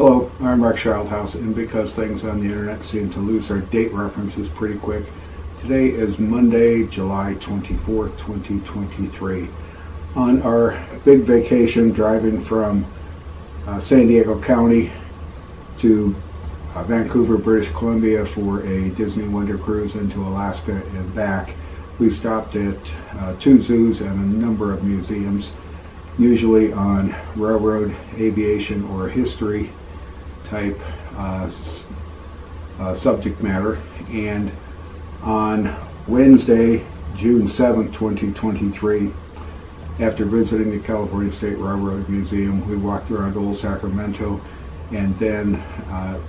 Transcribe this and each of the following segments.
Hello, I'm Rex Childhouse, and because things on the internet seem to lose their date references pretty quick, today is Monday, July 24th, 2023. On our big vacation driving from San Diego County to Vancouver, British Columbia for a Disney Wonder Cruise into Alaska and back, we stopped at two zoos and a number of museums, usually on railroad, aviation, or history type subject matter. And on Wednesday, June 7th, 2023, after visiting the California State Railroad Museum, we walked around Old Sacramento and then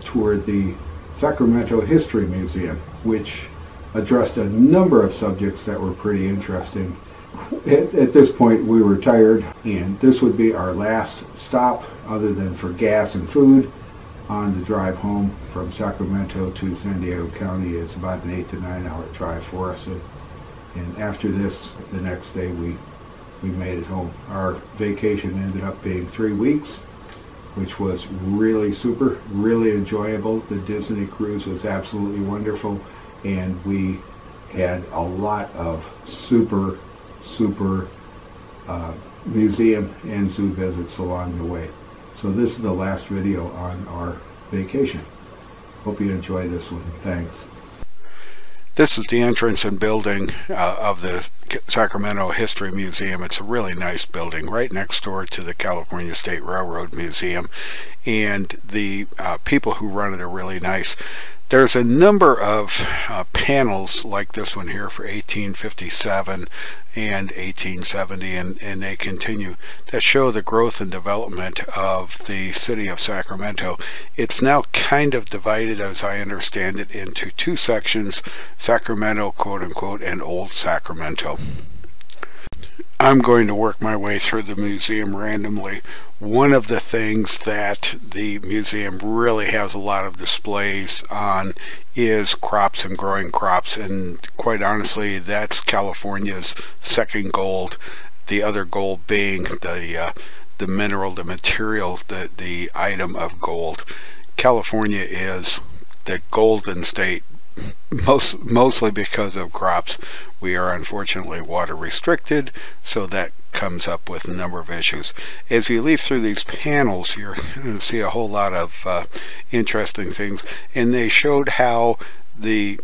toured the Sacramento History Museum, which addressed a number of subjects that were pretty interesting. At this point, we were tired, and this would be our last stop, other than for gas and food, on the drive home from Sacramento to San Diego County. Is about an 8 to 9 hour drive for us. And after this, the next day, we made it home. Our vacation ended up being 3 weeks, which was really super, really enjoyable. The Disney cruise was absolutely wonderful, and we had a lot of super museum and zoo visits along the way. So this is the last video on our vacation. Hope you enjoy this one. Thanks. This is the entrance and building of the Sacramento History Museum. It's a really nice building right next door to the California State Railroad Museum, and the people who run it are really nice. There's a number of panels like this one here for 1857 and 1870, and they continue that show the growth and development of the city of Sacramento. It's now kind of divided, as I understand it, into two sections: Sacramento, quote unquote, and Old Sacramento. I'm going to work my way through the museum randomly. One of the things that the museum really has a lot of displays on is crops and growing crops, and quite honestly, that's California's second gold, the other gold being the mineral, the material, the item of gold. California is the golden state, mostly because of crops. We are unfortunately water restricted, so that comes up with a number of issues. As you leaf through these panels, you're going to see a whole lot of interesting things, and they showed how the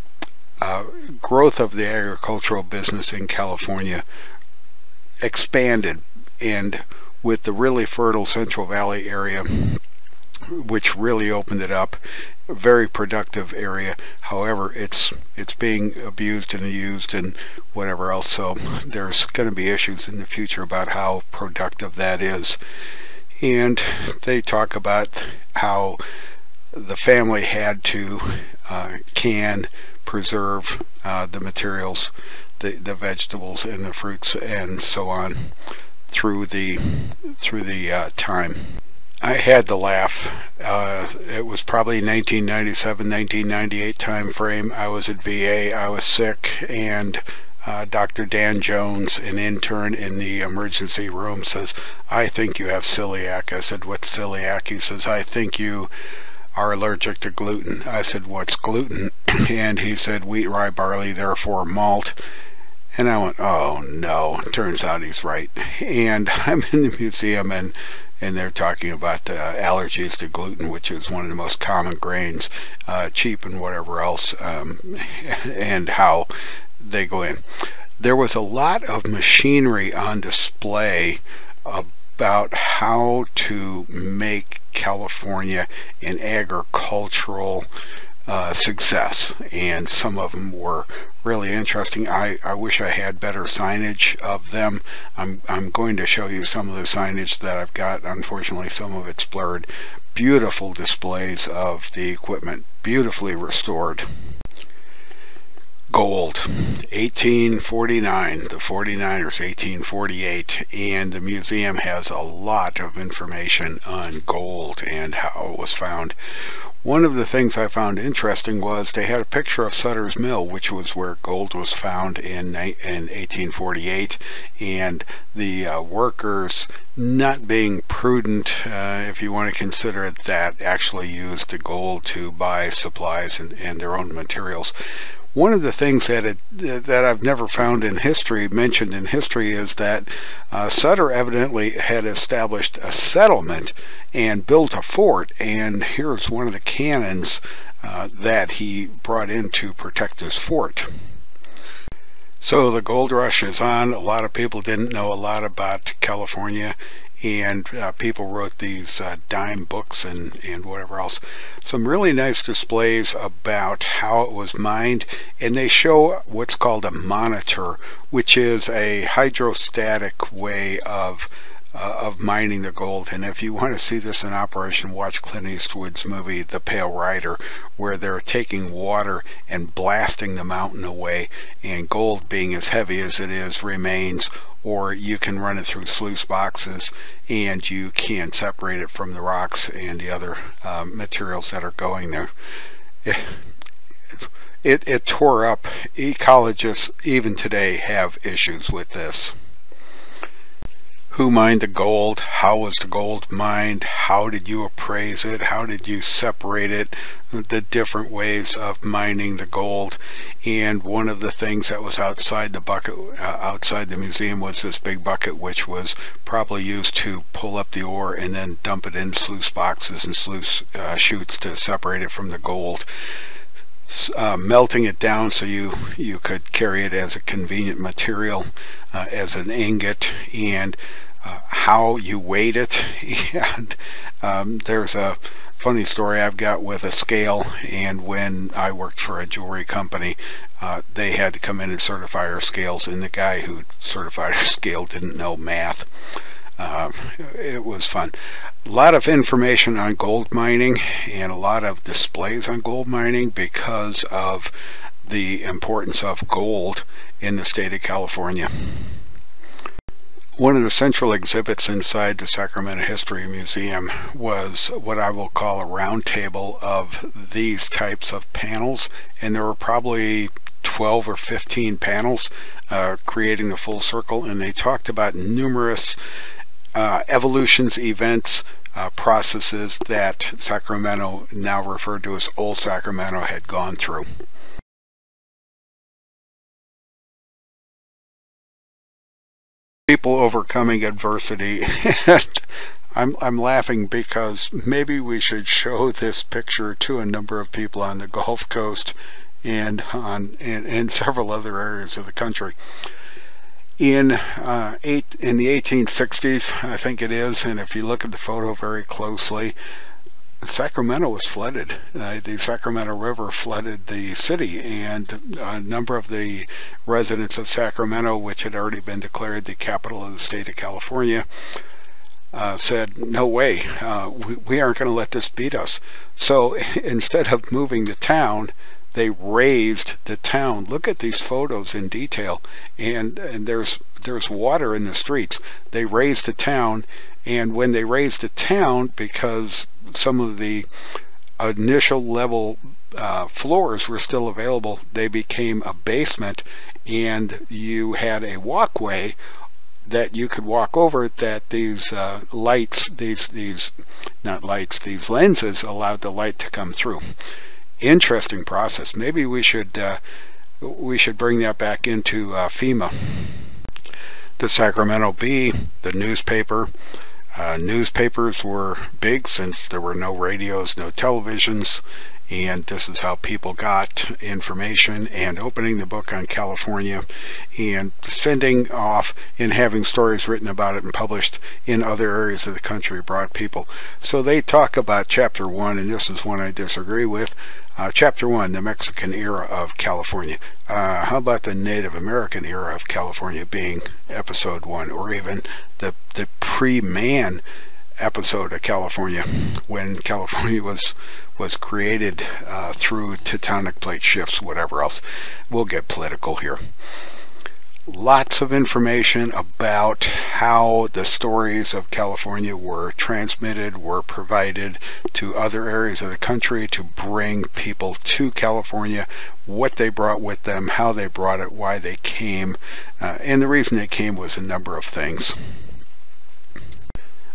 growth of the agricultural business in California expanded, and with the really fertile Central Valley area, which really opened it up. A very productive area. However, it's being abused and used and whatever else, so there's going to be issues in the future about how productive that is. And they talk about how the family had to can, preserve the materials, the vegetables and the fruits and so on through the time. I had to laugh. It was probably 1997, 1998 time frame. I was at VA, I was sick, and Dr. Dan Jones, an intern in the emergency room, says, "I think you have celiac." I said, "What's celiac?" He says, "I think you are allergic to gluten." I said, "What's gluten?" And he said, "Wheat, rye, barley, therefore malt." And I went, oh no, turns out he's right. And I'm in the museum, and they're talking about allergies to gluten, which is one of the most common grains, cheap and whatever else, and how they go in. There was a lot of machinery on display about how to make California an agricultural success, and some of them were really interesting. I wish I had better signage of them. I'm going to show you some of the signage that I've got. Unfortunately, some of it's blurred. Beautiful displays of the equipment, beautifully restored. Gold, 1849, the 49ers, 1848, and the museum has a lot of information on gold and how it was found. One of the things I found interesting was they had a picture of Sutter's Mill, which was where gold was found in 1848, and the workers not being prudent, if you want to consider it that, actually used the gold to buy supplies and their own materials. One of the things that I've never found in history, mentioned in history, is that Sutter evidently had established a settlement and built a fort, and here's one of the cannons that he brought in to protect his fort. So the gold rush is on. A lot of people didn't know a lot about California, and people wrote these dime books and whatever else. Some really nice displays about how it was mined, and they show what's called a monitor, which is a hydrostatic way of mining the gold. And if you want to see this in operation, watch Clint Eastwood's movie The Pale Rider, where they're taking water and blasting the mountain away, and gold, being as heavy as it is, remains. Or you can run it through sluice boxes and you can separate it from the rocks and the other materials that are going there. It tore up. Ecologists even today have issues with this. Who mined the gold? How was the gold mined? How did you appraise it? How did you separate it? The different ways of mining the gold. And one of the things that was outside the bucket, outside the museum, was this big bucket, which was probably used to pull up the ore and then dump it in sluice boxes and sluice chutes to separate it from the gold. Melting it down so you could carry it as a convenient material, as an ingot, and how you weighed it. And there's a funny story I've got with a scale, and when I worked for a jewelry company, they had to come in and certify our scales, and the guy who certified our scale didn't know math. It was fun. A lot of information on gold mining and a lot of displays on gold mining because of the importance of gold in the state of California. One of the central exhibits inside the Sacramento History Museum was what I will call a round table of these types of panels, and there were probably 12 or 15 panels creating the full circle, and they talked about numerous evolutions, events, processes that Sacramento, now referred to as Old Sacramento, had gone through. People overcoming adversity. I'm laughing because maybe we should show this picture to a number of people on the Gulf Coast and in several other areas of the country. In the 1860s, I think it is, and if you look at the photo very closely, Sacramento was flooded. The Sacramento River flooded the city, and a number of the residents of Sacramento, which had already been declared the capital of the state of California, said, no way, we aren't going to let this beat us. So instead of moving the town, they raised the town. Look at these photos in detail, and there's water in the streets. They raised the town, and when they raised the town, because some of the initial level floors were still available, they became a basement, and you had a walkway that you could walk over, that these lights, these not lights, these lenses allowed the light to come through. Interesting process. Maybe we should bring that back into FEMA. The Sacramento Bee, the newspaper. Newspapers were big since there were no radios, no televisions, and this is how people got information, and opening the book on California and sending off and having stories written about it and published in other areas of the country brought people. So they talk about Chapter 1, and this is one I disagree with. Chapter 1, the Mexican era of California. How about the Native American era of California being Episode 1, or even the pre-man episode of California, when California was created through tectonic plate shifts, whatever else. We'll get political here. Lots of information about how the stories of California were transmitted, were provided to other areas of the country to bring people to California, what they brought with them, how they brought it, why they came, and the reason they came was a number of things.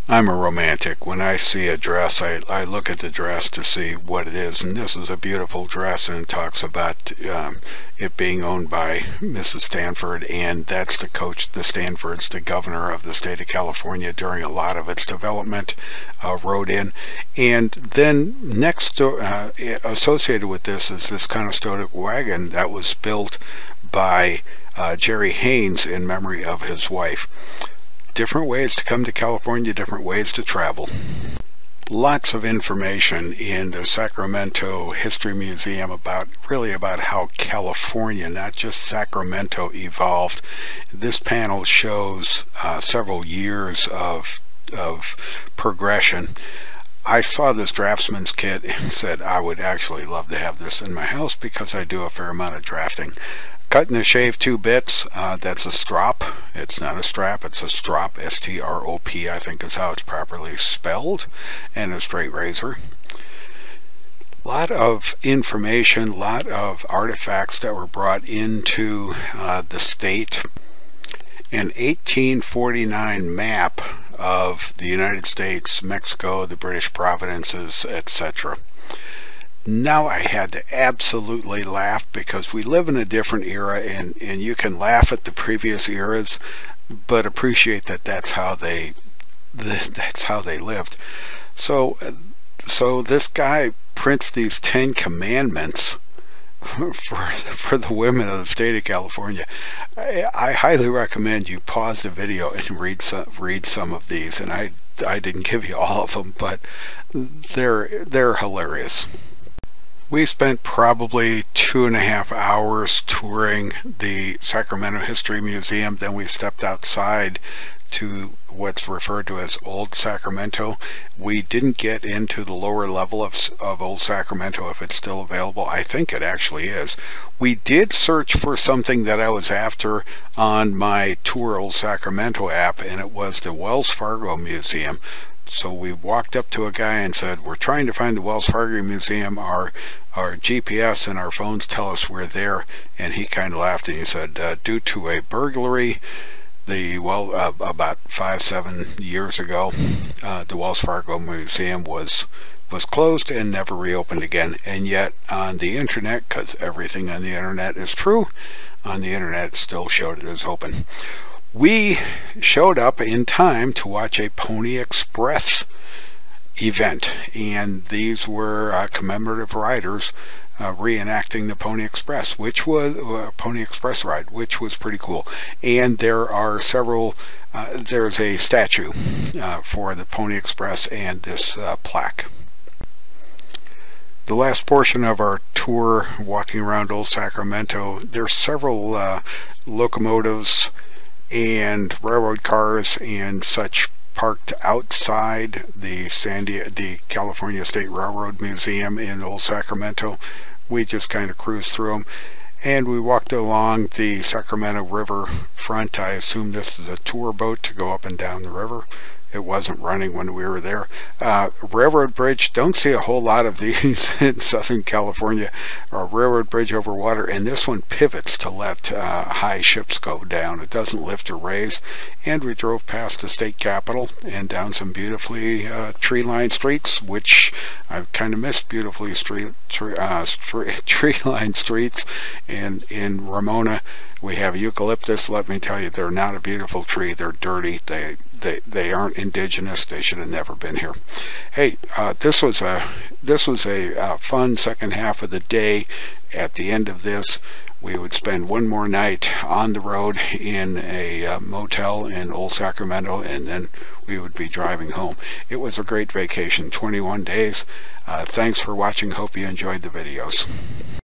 I'm a romantic. When I see a dress, I look at the dress to see what it is, and this is a beautiful dress, and it talks about it being owned by Mrs. Stanford, and that's the coach, the Stanford's the governor of the state of California during a lot of its development, rode in. And then next door, associated with this is this Conestoga wagon that was built by Jerry Haynes in memory of his wife. Different ways to come to California, different ways to travel. Lots of information in the Sacramento History Museum about how California, not just Sacramento, evolved. This panel shows several years of progression. I saw this draftsman's kit and said I would actually love to have this in my house because I do a fair amount of drafting. Cut and shave 2 bits, that's a strop. It's not a strap, it's a strop, S-T-R-O-P, I think is how it's properly spelled, and a straight razor. Lot of information, lot of artifacts that were brought into the state. An 1849 map of the United States, Mexico, the British provinces, etc. Now I had to absolutely laugh because we live in a different era, and you can laugh at the previous eras but appreciate that that's how they lived. So this guy prints these 10 commandments for the women of the state of California. I highly recommend you pause the video and read some of these, and I didn't give you all of them, but they're hilarious. We spent probably 2.5 hours touring the Sacramento History Museum. Then we stepped outside to what's referred to as Old Sacramento. We didn't get into the lower level of Old Sacramento, if it's still available. I think it actually is. We did search for something that I was after on my Tour Old Sacramento app, and it was the Wells Fargo Museum. So we walked up to a guy and said, we're trying to find the Wells Fargo Museum. Our GPS and our phones tell us we're there. And he kind of laughed and he said, due to a burglary, about 5-7 years ago, the Wells Fargo Museum was closed and never reopened again. And yet on the internet, because everything on the internet is true, on the internet it still showed it as open. We showed up in time to watch a Pony Express event, and these were commemorative riders reenacting the Pony Express, which was Pony Express ride, which was pretty cool. And there are several. There's a statue for the Pony Express and this plaque. The last portion of our tour, walking around Old Sacramento, there's several locomotives and railroad cars and such parked outside the California State Railroad Museum in Old Sacramento. We just kind of cruised through them, and we walked along the Sacramento River front. I assume this is a tour boat to go up and down the river. It wasn't running when we were there. Railroad bridge, don't see a whole lot of these in Southern California. A railroad bridge over water, and this one pivots to let high ships go down. It doesn't lift or raise. And we drove past the state capitol and down some beautifully tree-lined streets, which I've kind of missed beautifully tree-lined streets. And in Ramona, we have eucalyptus. Let me tell you, they're not a beautiful tree. They're dirty. They aren't indigenous. They should have never been here. Hey, this was a fun second half of the day. At the end of this, we would spend one more night on the road in a motel in Old Sacramento, and then we would be driving home. It was a great vacation, 21 days. Thanks for watching. Hope you enjoyed the videos.